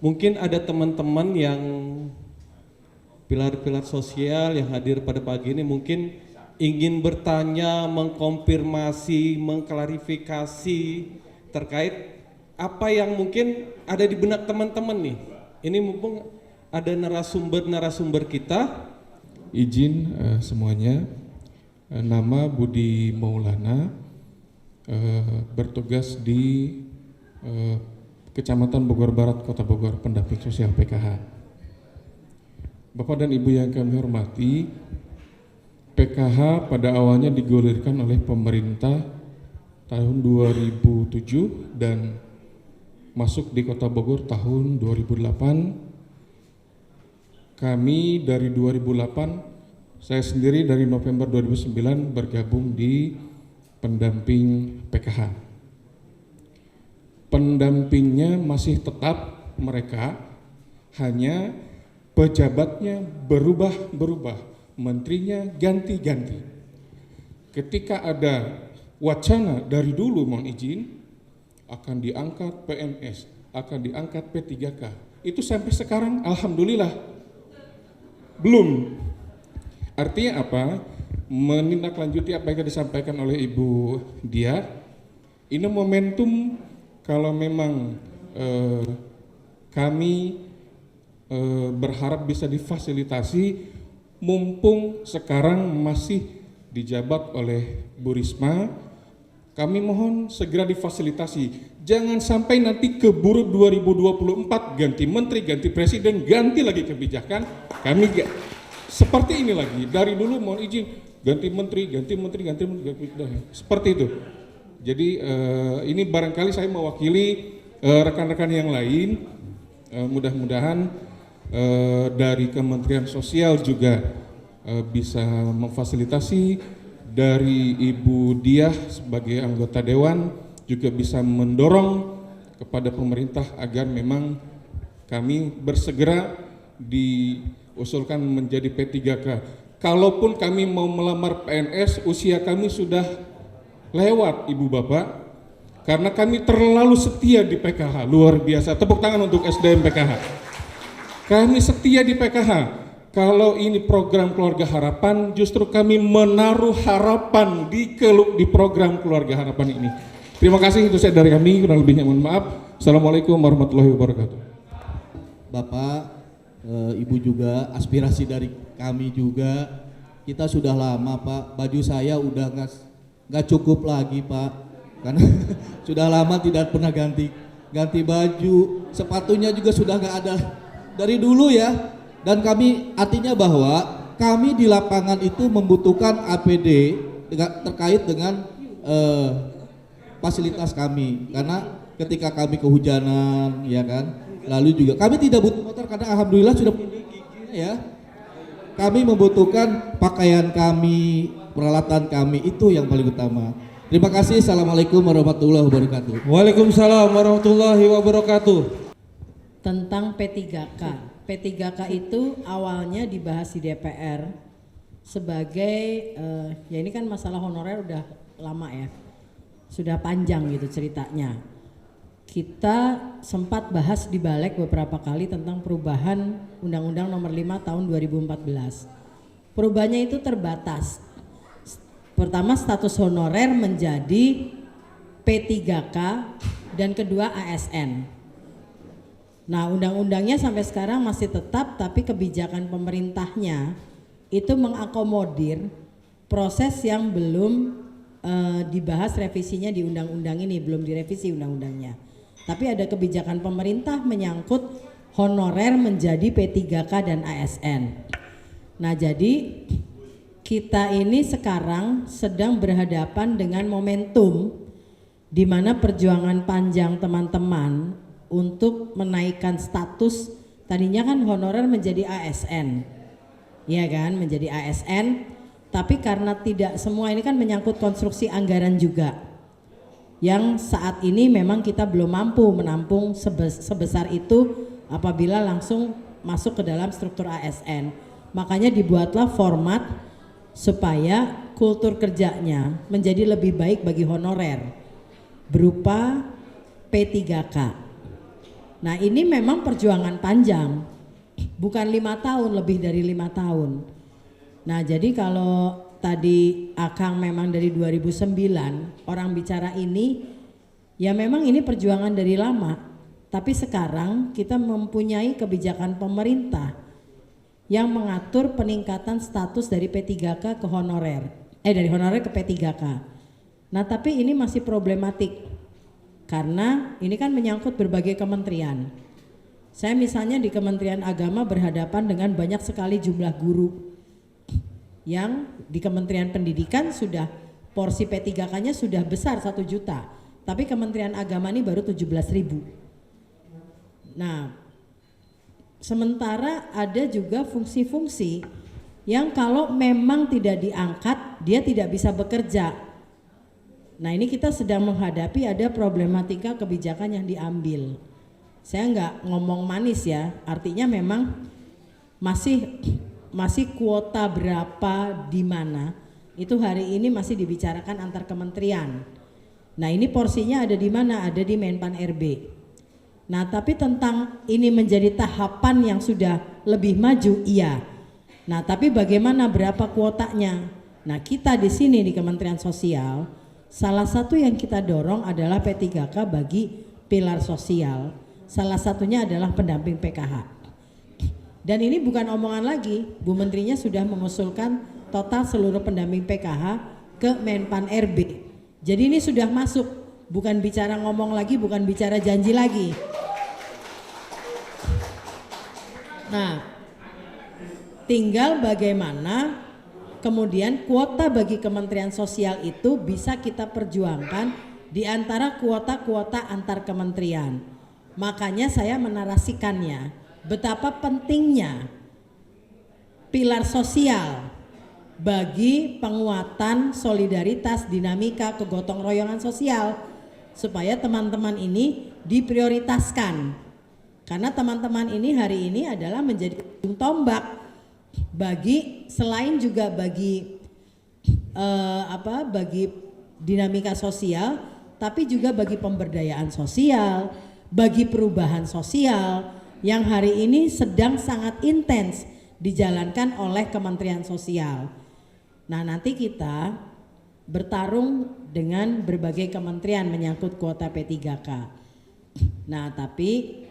Mungkin ada teman-teman yang pilar-pilar sosial yang hadir pada pagi ini mungkin ingin bertanya, mengkonfirmasi, mengklarifikasi terkait apa yang mungkin ada di benak teman-teman nih. Ini mumpung ada narasumber kita. Izin semuanya, nama Budi Maulana, bertugas di Kecamatan Bogor Barat, Kota Bogor, pendamping sosial PKH. Bapak dan Ibu yang kami hormati, PKH pada awalnya digulirkan oleh pemerintah tahun 2007 dan masuk di Kota Bogor tahun 2008. Kami dari 2008, saya sendiri dari November 2009 bergabung di pendamping PKH. Pendampingnya masih tetap mereka, hanya pejabatnya berubah-berubah, menterinya ganti-ganti. Ketika ada wacana dari dulu, mohon izin, akan diangkat PNS, akan diangkat P3K. Itu sampai sekarang alhamdulillah belum. Artinya apa? Menindaklanjuti apa yang disampaikan oleh Ibu Dia. Ini momentum kalau memang kami berharap bisa difasilitasi, mumpung sekarang masih dijabat oleh Bu Risma, kami mohon segera difasilitasi. Jangan sampai nanti keburu 2024 ganti menteri, ganti presiden, ganti lagi kebijakan. Kami seperti ini lagi. Dari dulu mohon izin ganti menteri, seperti itu. Jadi ini barangkali saya mewakili rekan-rekan yang lain. Mudah-mudahan dari Kementerian Sosial juga bisa memfasilitasi, dari Ibu Diah sebagai anggota Dewan juga bisa mendorong kepada pemerintah agar memang kami bersegera diusulkan menjadi P3K. Kalaupun kami mau melamar PNS, usia kami sudah lewat, Ibu Bapak, karena kami terlalu setia di PKH, luar biasa. Tepuk tangan untuk SDM PKH. Kami setia di PKH. Kalau ini program Keluarga Harapan, justru kami menaruh harapan di program Keluarga Harapan ini. Terima kasih, itu saya dari kami, kurang lebihnya mohon maaf. Assalamualaikum warahmatullahi wabarakatuh. Bapak, Ibu juga, aspirasi dari kami juga, kita sudah lama Pak, baju saya udah nggak cukup lagi Pak, karena sudah lama tidak pernah ganti baju, sepatunya juga sudah nggak ada dari dulu ya. Dan kami artinya bahwa kami di lapangan itu membutuhkan APD terkait dengan fasilitas kami, karena ketika kami kehujanan ya kan, lalu juga kami tidak butuh motor karena alhamdulillah sudah punya ya. Kami membutuhkan pakaian kami, peralatan kami, itu yang paling utama. Terima kasih. Assalamualaikum warahmatullahi wabarakatuh. Waalaikumsalam warahmatullahi wabarakatuh. Tentang P3K. P3K itu awalnya dibahas di DPR sebagai ya ini kan masalah honorer udah lama ya, sudah panjang gitu ceritanya. Kita sempat bahas di Balik beberapa kali tentang perubahan Undang-Undang Nomor 5 Tahun 2014. Perubahannya itu terbatas. Pertama, status honorer menjadi P3K dan kedua ASN. Nah, undang-undangnya sampai sekarang masih tetap, tapi kebijakan pemerintahnya itu mengakomodir proses yang belum dibahas revisinya di undang-undang ini, belum direvisi undang-undangnya. Tapi ada kebijakan pemerintah menyangkut honorer menjadi P3K dan ASN. Nah, jadi kita ini sekarang sedang berhadapan dengan momentum di mana perjuangan panjang teman-teman untuk menaikkan status, tadinya kan honorer menjadi ASN, ya kan, menjadi ASN, tapi karena tidak semua ini kan menyangkut konstruksi anggaran juga, yang saat ini memang kita belum mampu menampung sebesar itu apabila langsung masuk ke dalam struktur ASN. Makanya dibuatlah format supaya kultur kerjanya menjadi lebih baik bagi honorer berupa P3K. Nah ini memang perjuangan panjang, bukan 5 tahun, lebih dari 5 tahun. Nah jadi kalau tadi Akang memang dari 2009 orang bicara ini, ya memang ini perjuangan dari lama. Tapi sekarang kita mempunyai kebijakan pemerintah yang mengatur peningkatan status dari P3K ke honorer, dari honorer ke P3K. Nah tapi ini masih problematik karena ini kan menyangkut berbagai kementerian. Saya misalnya di Kementerian Agama berhadapan dengan banyak sekali jumlah guru yang di Kementerian Pendidikan sudah porsi P3K-nya sudah besar 1 juta, tapi Kementerian Agama ini baru 17.000. Nah, sementara ada juga fungsi-fungsi yang kalau memang tidak diangkat, dia tidak bisa bekerja. Nah ini kita sedang menghadapi ada problematika kebijakan yang diambil. Saya nggak ngomong manis ya, artinya memang masih kuota berapa di mana itu hari ini masih dibicarakan antar kementerian. Nah ini porsinya ada di mana? Ada di Menpan RB. Nah tapi tentang ini menjadi tahapan yang sudah lebih maju, iya. Nah tapi bagaimana berapa kuotanya? Nah kita di sini di Kementerian Sosial, salah satu yang kita dorong adalah P3K bagi pilar sosial. Salah satunya adalah pendamping PKH. Dan ini bukan omongan lagi, Bu Menterinya sudah mengusulkan total seluruh pendamping PKH ke Menpan RB. Jadi ini sudah masuk. Bukan bicara ngomong lagi, bukan bicara janji lagi. Nah, tinggal bagaimana kemudian kuota bagi Kementerian Sosial itu bisa kita perjuangkan di antara kuota-kuota antar kementerian. Makanya saya menarasikannya, betapa pentingnya pilar sosial bagi penguatan solidaritas, dinamika, kegotong royongan sosial, supaya teman-teman ini diprioritaskan karena teman-teman ini hari ini adalah menjadi ujung tombak bagi selain juga bagi bagi dinamika sosial, tapi juga bagi pemberdayaan sosial, bagi perubahan sosial yang hari ini sedang sangat intens dijalankan oleh Kementerian Sosial. Nah nanti kita bertarung dengan berbagai kementerian menyangkut kuota P3K. Nah tapi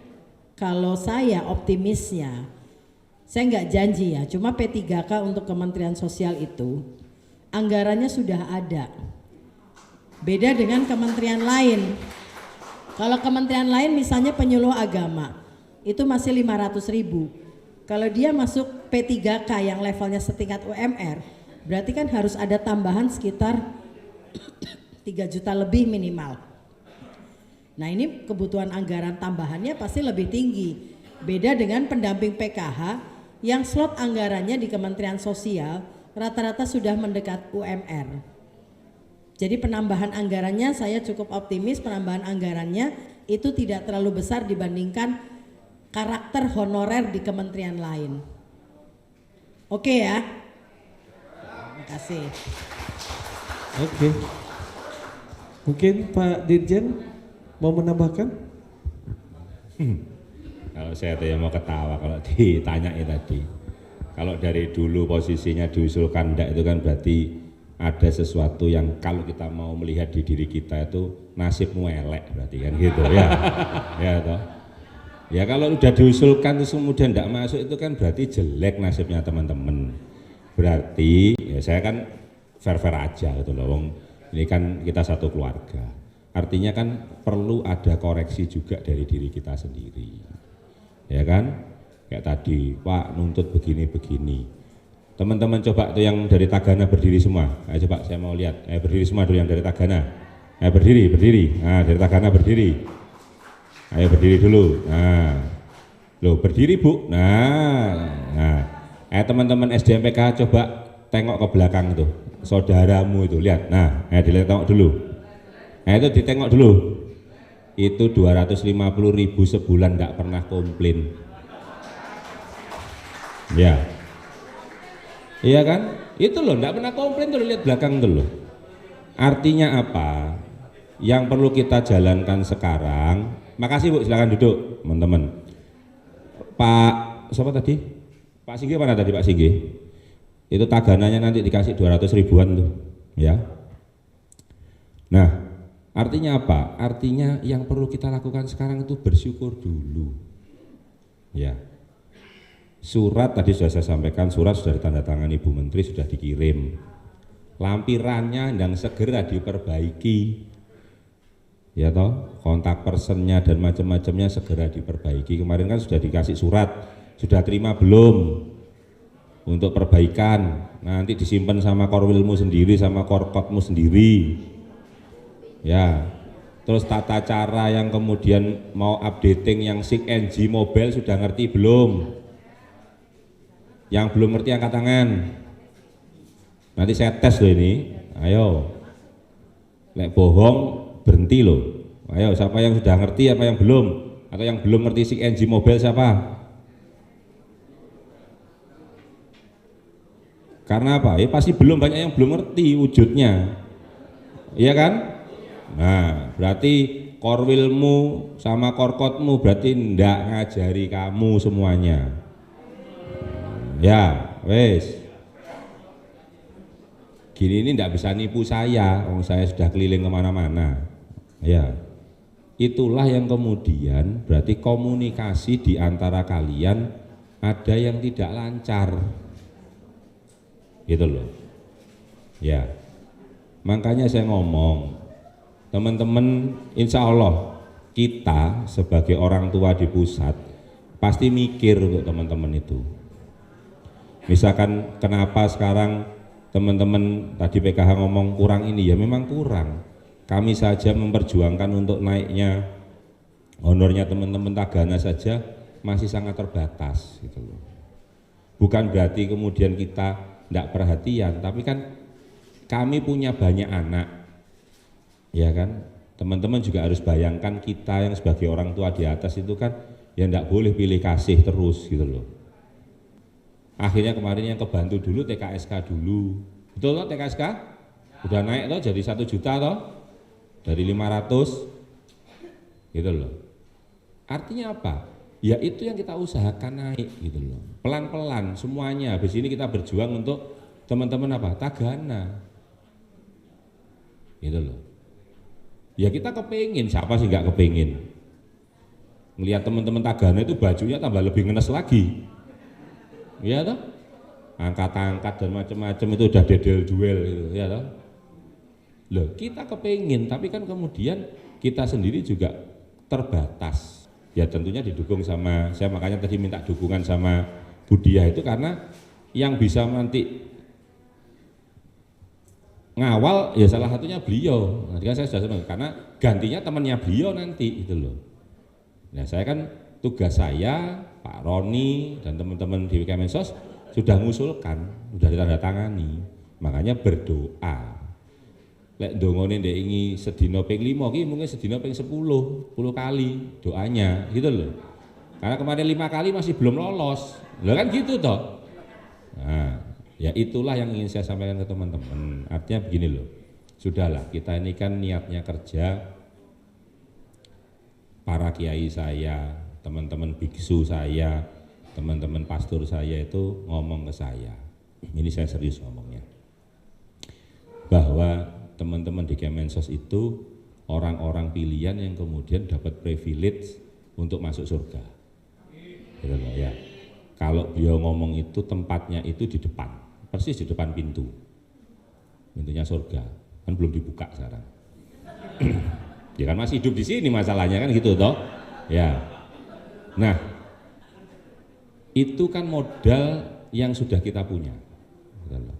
kalau saya optimisnya, saya nggak janji ya, cuma P3K untuk Kementerian Sosial itu anggarannya sudah ada. Beda dengan kementerian lain. Kalau kementerian lain misalnya penyuluh agama itu masih 500.000. Kalau dia masuk P3K yang levelnya setingkat UMR, berarti kan harus ada tambahan sekitar 3 juta lebih minimal. Nah ini kebutuhan anggaran tambahannya pasti lebih tinggi. Beda dengan pendamping PKH yang slot anggarannya di Kementerian Sosial rata-rata sudah mendekat UMR. Jadi penambahan anggarannya saya cukup optimis, penambahan anggarannya itu tidak terlalu besar dibandingkan karakter honorer di kementerian lain. Oke ya? Terima kasih. Oke. Mungkin Pak Dirjen mau menambahkan? Kalau saya tuh mau ketawa kalau ditanyai tadi. Kalau dari dulu posisinya diusulkan enggak itu kan berarti ada sesuatu yang kalau kita mau melihat di diri kita itu nasibmu elek berarti kan gitu ya. Ya toh. Ya kalau udah diusulkan terus kemudian enggak masuk itu kan berarti jelek nasibnya teman-teman. Berarti ya saya kan fair-fair aja gitu loh. Wong ini kan kita satu keluarga. Artinya kan perlu ada koreksi juga dari diri kita sendiri. Ya kan? Kayak tadi, Pak nuntut begini-begini. Teman-teman coba tuh yang dari Tagana berdiri semua. Ayo coba saya mau lihat. Berdiri semua dulu yang dari Tagana. Berdiri. Nah, dari Tagana berdiri. Ayo berdiri dulu. Nah. Loh, berdiri, Bu. Nah. Teman-teman SDMPK coba tengok ke belakang tuh. Saudaramu itu, lihat. Nah, dilihat tengok dulu. Itu ditengok dulu. Itu 250.000 sebulan enggak pernah komplain. Ya, iya kan? Itu loh, enggak pernah komplain tuh, lihat belakang tuh loh. Artinya apa? Yang perlu kita jalankan sekarang makasih Bu, silakan duduk teman-teman. Pak, siapa tadi? Pak Singgih mana tadi Pak Singgih? Itu taganannya nanti dikasih 200 ribuan tuh, ya. Nah, artinya apa? Artinya yang perlu kita lakukan sekarang itu bersyukur dulu. Ya. Surat tadi sudah saya sampaikan, surat sudah ditandatangani Ibu Menteri, sudah dikirim. Lampirannya dan segera diperbaiki. Ya toh, kontak personnya dan macam-macamnya segera diperbaiki. Kemarin kan sudah dikasih surat, sudah terima belum untuk perbaikan? Nanti disimpan sama korwilmu sendiri, sama korkotmu sendiri. Ya, terus tata cara yang kemudian mau updating yang SIG NG mobile sudah ngerti belum? Yang belum ngerti angkat tangan. Nanti saya tes loh ini. Ayo, lek bohong berhenti loh. Ayo, siapa yang sudah ngerti, apa yang belum? Atau yang belum ngerti SIG NG mobile siapa? Karena apa? Ya pasti belum, banyak yang belum ngerti wujudnya. Iya kan? Nah, berarti korwilmu sama korkotmu berarti ndak ngajari kamu semuanya. Ya, wes. Gini ini ndak bisa nipu saya, saya sudah keliling kemana-mana. Ya, itulah yang kemudian berarti komunikasi di antara kalian ada yang tidak lancar. Gitu loh. Ya, makanya saya ngomong, teman-teman, insya Allah kita sebagai orang tua di pusat pasti mikir untuk teman-teman itu. Misalkan kenapa sekarang teman-teman tadi PKH ngomong kurang ini, ya memang kurang. Kami saja memperjuangkan untuk naiknya honornya teman-teman Tagana saja masih sangat terbatas gitu loh. Bukan berarti kemudian kita tidak perhatian, tapi kan kami punya banyak anak, ya kan. Teman-teman juga harus bayangkan kita yang sebagai orang tua di atas itu kan ya tidak boleh pilih kasih terus gitu loh. Akhirnya kemarin yang kebantu dulu TKSK dulu, betul loh TKSK? Udah naik loh jadi 1 juta loh, dari 500 gitu loh. Artinya apa? Ya itu yang kita usahakan naik gitu loh, pelan-pelan semuanya. Habis ini kita berjuang untuk teman-teman apa? Tagana gitu loh. Ya kita kepingin, siapa sih nggak kepingin melihat teman-teman Tagana itu bajunya tambah lebih ngenes lagi, ya toh, angkat-angkat dan macam-macam itu udah dedel-duel gitu, ya toh. Loh kita kepingin, tapi kan kemudian kita sendiri juga terbatas. Ya tentunya didukung sama, saya makanya tadi minta dukungan sama Budia itu karena yang bisa nanti ngawal ya salah satunya beliau. Nanti kan saya sudah senang karena gantinya temannya beliau nanti itu loh. Nah saya kan tugas saya, Pak Roni dan teman-teman di Kemensos sudah mengusulkan, sudah ditandatangani. Makanya berdoa. Lek ndongone ndek ingi sedina ping 5 ki mungkin sedina ping 10 kali doanya gitu loh. Karena kemarin 5 kali masih belum lolos. Lah kan gitu toh. Nah, ya itulah yang ingin saya sampaikan ke teman-teman. Artinya begini loh. Sudahlah, kita ini kan niatnya kerja. Para kiai saya, teman-teman biksu saya, teman-teman pastor saya itu ngomong ke saya. Ini saya serius ngomongnya. Bahwa teman-teman di Kemensos itu orang-orang pilihan yang kemudian dapat privilege untuk masuk surga. Gitu loh, ya. Kalau beliau ngomong itu tempatnya itu di depan, persis di depan pintu, pintunya surga, kan belum dibuka sekarang. Dia kan masih hidup di sini masalahnya kan gitu toh, ya. Nah, itu kan modal yang sudah kita punya. Gitu loh.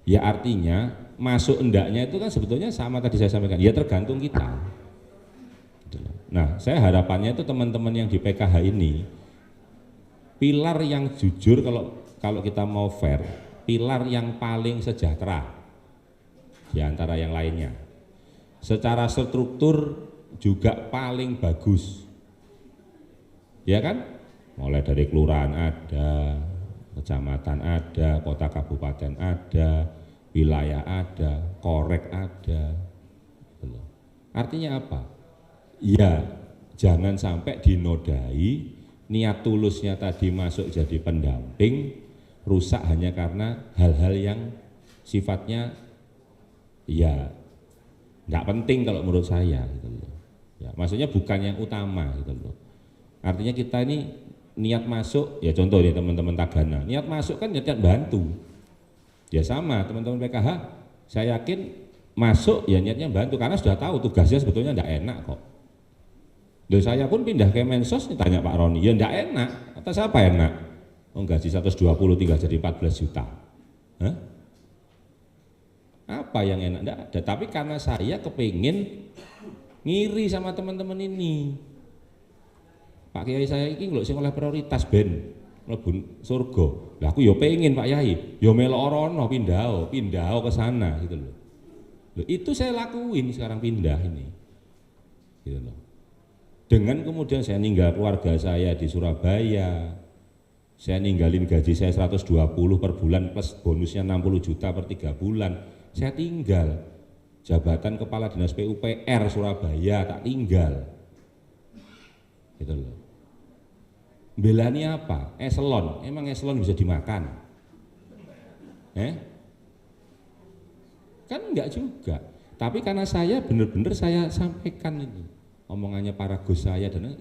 Ya artinya masuk endaknya itu kan sebetulnya sama tadi saya sampaikan, ya tergantung kita. Nah saya harapannya itu teman-teman yang di PKH ini, pilar yang jujur kalau kita mau fair, pilar yang paling sejahtera di antara yang lainnya. Secara struktur juga paling bagus, ya kan? Mulai dari kelurahan ada, kecamatan ada, kota kabupaten ada, wilayah ada, korek ada. Artinya apa? Ya jangan sampai dinodai niat tulusnya tadi masuk jadi pendamping rusak hanya karena hal-hal yang sifatnya ya nggak penting kalau menurut saya gitu loh. Ya, maksudnya bukan yang utama gitu loh. Artinya kita ini niat masuk, ya contoh nih teman-teman Tagana, niat masuk kan niat bantu. Ya sama teman-teman PKH, saya yakin masuk ya niatnya bantu karena sudah tahu tugasnya sebetulnya enggak enak kok. Loh saya pun pindah ke Mensos ditanya Pak Roni, ya enggak enak, atas apa enak? Oh gaji 120 tinggal jadi 14 juta. Hah? Apa yang enak? Enggak ada, tapi karena saya kepingin ngiri sama teman-teman ini. Pak Kiai saya ini lho sing oleh prioritas ben mlebu surga. Lah aku ya pengen Pak Yai, ya melok rono pindah ke sana gitu loh. Loh, itu saya lakuin sekarang pindah ini. Gitu loh. Dengan kemudian saya ninggal keluarga saya di Surabaya. Saya ninggalin gaji saya 120 per bulan plus bonusnya 60 juta per 3 bulan. Saya tinggal jabatan kepala dinas PUPR Surabaya tak tinggal. Gitu loh. Belani apa? Eselon. Emang eselon bisa dimakan? Kan enggak juga. Tapi karena saya benar-benar saya sampaikan ini omongannya para Gus saya dan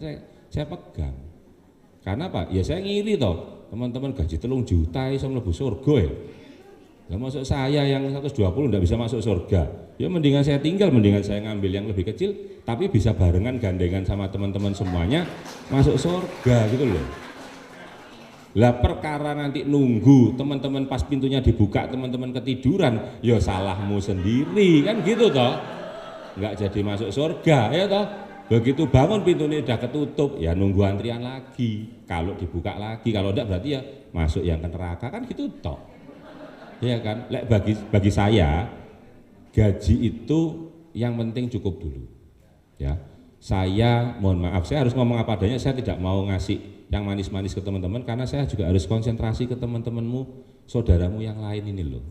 saya pegang. Karena apa? Ya saya ngiri toh teman-teman gaji 3 juta iso mlebu surga ya. Lah masuk saya yang 120 enggak bisa masuk surga. Ya mendingan saya tinggal, mendingan saya ngambil yang lebih kecil tapi bisa barengan gandengan sama teman-teman semuanya masuk surga gitu loh. Lah perkara nanti nunggu teman-teman pas pintunya dibuka teman-teman ketiduran, ya salahmu sendiri kan gitu toh. Enggak jadi masuk surga ya toh. Begitu bangun pintunya udah ketutup, ya nunggu antrian lagi. Kalau dibuka lagi, kalau enggak berarti ya masuk yang ke neraka kan gitu toh. Ya kan? Lek bagi saya gaji itu yang penting cukup dulu. Ya. Saya mohon maaf, saya harus ngomong apa adanya, saya tidak mau ngasih yang manis-manis ke teman-teman karena saya juga harus konsentrasi ke teman-temanmu, saudaramu yang lain ini loh.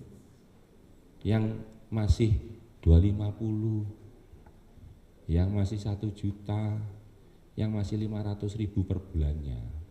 Yang masih 250, yang masih 1 juta, yang masih 500.000 per bulannya.